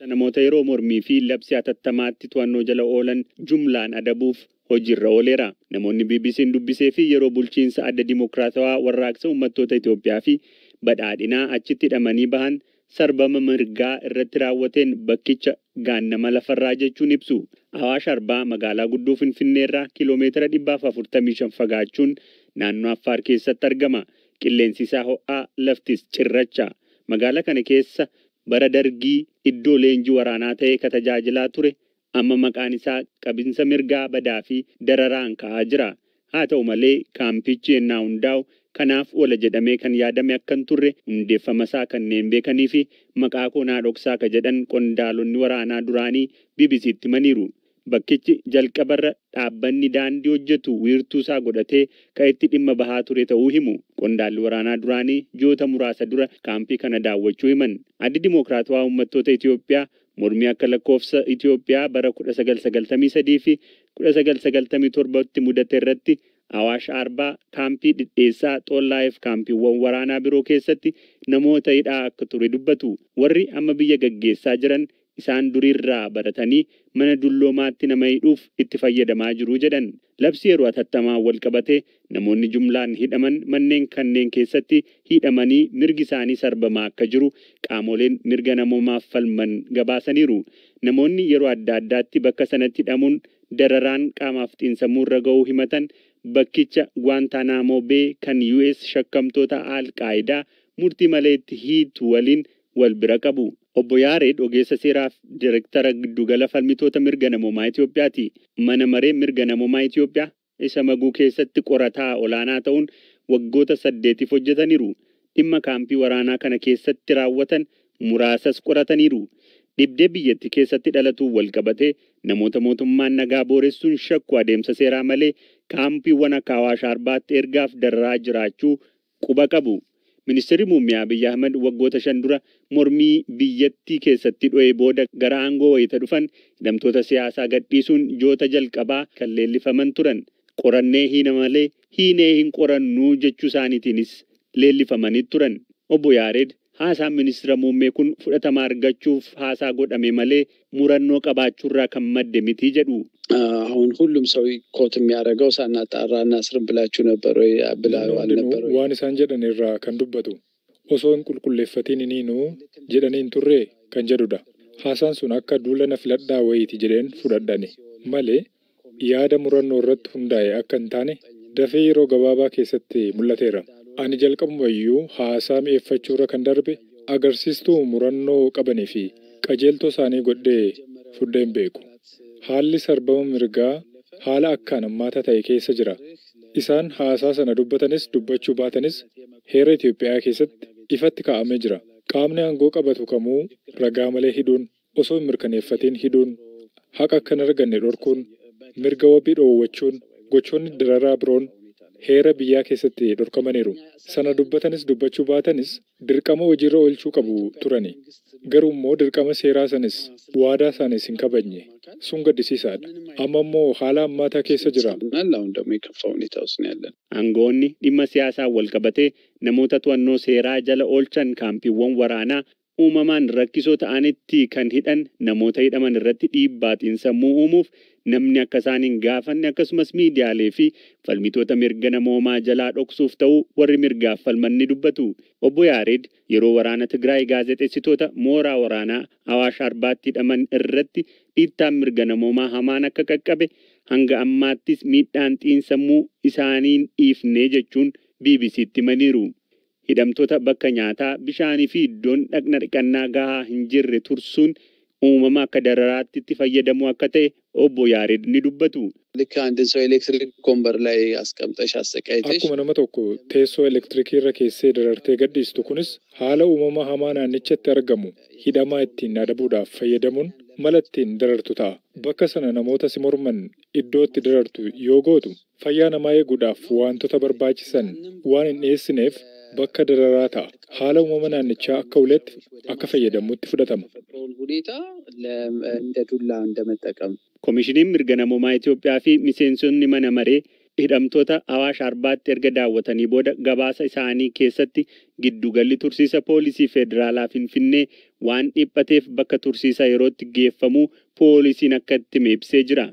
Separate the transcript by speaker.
Speaker 1: Namoota yeroo mormii fi labsii hatattamaatti to'annoo jala oolan jumlaan adabuuf hojiirra ooleera. Namoonni BBC'n dubbisee fi yeroo bulchiinsa adda dimokiraatawaa warraaqsa uummattoota Itoophiyaa fi badhaadhinaa achitti hidhamanii bahan sarbama mirgaa irratti raawwateen bakkicha gaannama lafarraa jechuun ibsu. Awaash Arbaa magaalaa guddoo Finfinneerraa kiiloomeetira 445 fagaachuun naannoo Affaar keessatti argama. Qilleensi isaa ho'aa, laftis cirracha. Magaalaa kana keessa bara dargii iddoo leenjii waraanaa ta'ee ka tajaajilaa ture amma maqaan isaa qabinsa mirgaa badaa fi dararaan ka'aa jira. Haa ta'u malee kaampichi ennaa hundaa'u kanaaf oola jedhamee kan yaadame akkan turre hundeeffama isaa kanneen beekanii fi maqaa koonaa dhoksaa ka jedhan qondaalonni waraanaa duraanii BBC'tti himaniiru. Bakkichi jalqabarra dhaabbanni daandii hojjetu wiirtuu isaa godhatee kan itti dhimma bahaa ture ta'uu himu. Qondaalli waraanaa duraanii ji'oota muraasa dura kaampii kana daawwachuu himan. Addi Dimokiraatawaa Uummattoota Itoophiyaa mormii akka lakkoofsa Itoophiyaa bara 1993 fi 1997tti mudate irratti Awaash Arbaa kaampii dhidheessaa Xollaa'eef kaampiiwwan waraanaa biroo keessatti namoota hidhaa akka ture dubbatu. Warri amma biyya gaggeessaa jiran isaan duriirraa baratanii mana dulloomaatti nama hidhuuf itti fayyadamaa jiru jedhan. Labsi yeroo hatattamaa wal qabatee namoonni jumlaan hidhaman manneen kanneen keessatti hidhamanii mirgi isaanii sarbamaa akka jiru qaamoleen mirga namoomaaf falman gabaasaniiru. Namoonni yeroo adda addaatti bakka sanatti hidhamuun dararaan qaamaaf xiinsammuurra ga'uu himatan bakkicha Guantanamo Bay kan US shakkamtoota Al-Qaayidaa murtii maleetti hiitu waliin wal bira qabu. Obbo Yaared ogeessa seeraaf Direktara giddugala falmitoota mirga namoomaa Itoophiyaati. Mana maree mirga namoomaa Itoophiyaa isa maguu keessatti qorataa olaanaa ta'uun waggoota 8 hojjetaniiru. Dhimma kaampii waraanaa kana keessatti raawwatan muraasas qorataniiru. Dhibdee biyyatti keessatti dhalatu wal qabatee namoota mootummaan nagaa booressuun shakku adeemsa seeraa malee kaampiiwwan akka Awaash Arbaatti ergaaf dararaa jiraachuu quba qabu. Ministeerri Muummee Abiy Ahmed waggoota 5 dura mormii biyyattii keessatti dho'ee booda gara aangoo wayita dhufan hidhamtoota siyaasaa gadhiisuun ji'oota jalqabaa kan leellifaman turan. Qorannee hiina malee hiinee hin qorannuu jechuu isaaniitiinis leellifamanii turan. Obbo Yaared haasaan ministeera muummee kun fudhatama argachuuf haasaa godhame malee murannoo qabaachuurraa kan madde miti jedhu.
Speaker 2: አሁን ሁሉም ሰው ኮት የሚያደርገው ሳናጣራና ስርም ብላችሁ ነበር ወይ ብላው አልነበር ወይ
Speaker 3: ዋን ኢሳን ጀደን ኢራ ከን ዱበቱ ኦሶን ቁልቁልሌፈቲን ኒኑ ጀደኒን ቱሬ ከን ጀዱዳ ሐሳን ሱን አካ ዱለነ ፍለዳ ወይቲ ጀደን ፉዳዳኒ ማሌ ያደ ሙረኖ ረት ሁንዳይ አከን ታኔ ደፌ የሮ ገባባ ኬሰቲ ሙለቴራ አኒ ጀልቀሙ ሐሳም ኤፈቹረ ከን ደርቤ አገርሲስቱ ሙረኖ ቀበኔፊ ቀጀልቶ ሳኔ ጎዴ ፉደን ቤኩ haalli sarbama mirgaa haala akkaan ammaata ta'e keessa jira. Isaan haasaa sana dubbatanis dubbachuu baatanis heera Itoophiyaa keessatti ifatti kaa'amee jira. Qaamni aangoo qabatu kamuu ragaa malee hidhuun osoo hin mirkaneeffatiin hidhuun haqa akka hin arganne dhorkuun mirga wabii dhoowwachuun gochoonni dararaa biroon heera biyyaa keessatti dhorkamaniiru. Sana dubbatanis dubbachuu baatanis dirqama hojiirra oolchuu qabu turani. Garuu immoo dirqama seeraa sanis waadaa isaaniis hin kabajne. Sun gaddisiisaadha. Amma immoo haala ammaataa keessa jira.
Speaker 1: Aangoonni dhimma siyaasaa wal qabatee namoota to'annoo seeraa jala oolchan kaampiiwwan waraanaa uumamaan rakkisoo ta'anitti kan hidhan namoota hidhaman irratti dhiibbaa xiinsammuu uumuuf namni akka isaan hin gaafanne akkasumas miidiyaalee fi falmitoota mirga namoomaa jalaa dhoksuuf ta'uu warri mirgaaf falman ni dubbatu. Obbo Yaared yeroo waraana Tigraay gaazexeessitoota mooraa waraanaa Awaash Arbaatti hidhaman irratti dhiittaan mirga namoomaa hamaan akka qaqqabe hanga ammaattis miidhaan xiinsammuu isaaniin dhiifnee jechuun BBC'tti himaniiru. Hidhamtoota bakka nyaataa bishaanii fi iddoon dhaqna dhiqannaa gahaa hin jirre tursuun uumama akka dararaatti itti fayyadamu akka ta'e obbo Yaared ni dubbatu.
Speaker 2: ልክ አንድን ሰው ኤሌክትሪክ ኮምበር ላይ አስቀምጠሽ አሰቃይተሽ
Speaker 3: akkuma nama tokko teessoo elektirikii irra keessee darartee gadhiistu kunis haala uumama hamaa naannichatti argamu hidhamaa ittiin adabuudhaaf fayyadamuun mala ittiin darartu ta'a. Bakka sana namoota si morman iddoo itti darartu yoo gootu fayyaa namaa eeguudhaaf wantoota barbaachisan waan hin dhiyeessineef bakka dararaa ta'a. Haala uumama naannichaa akka uletti akka fayyadamuutti fudhatama.
Speaker 1: Koomishiniin mirga namoomaa Itoophiyaa fi miseensonni mana maree hidhamtoota Awaash Arbaatti erga daawwatanii booda gabaasa isaanii keessatti giddugalli tursiisa poolisii federaalaa Finfinnee waan dhiphateef bakka tursiisaa yerootti geeffamuu poolisiin akka itti ibsee jira.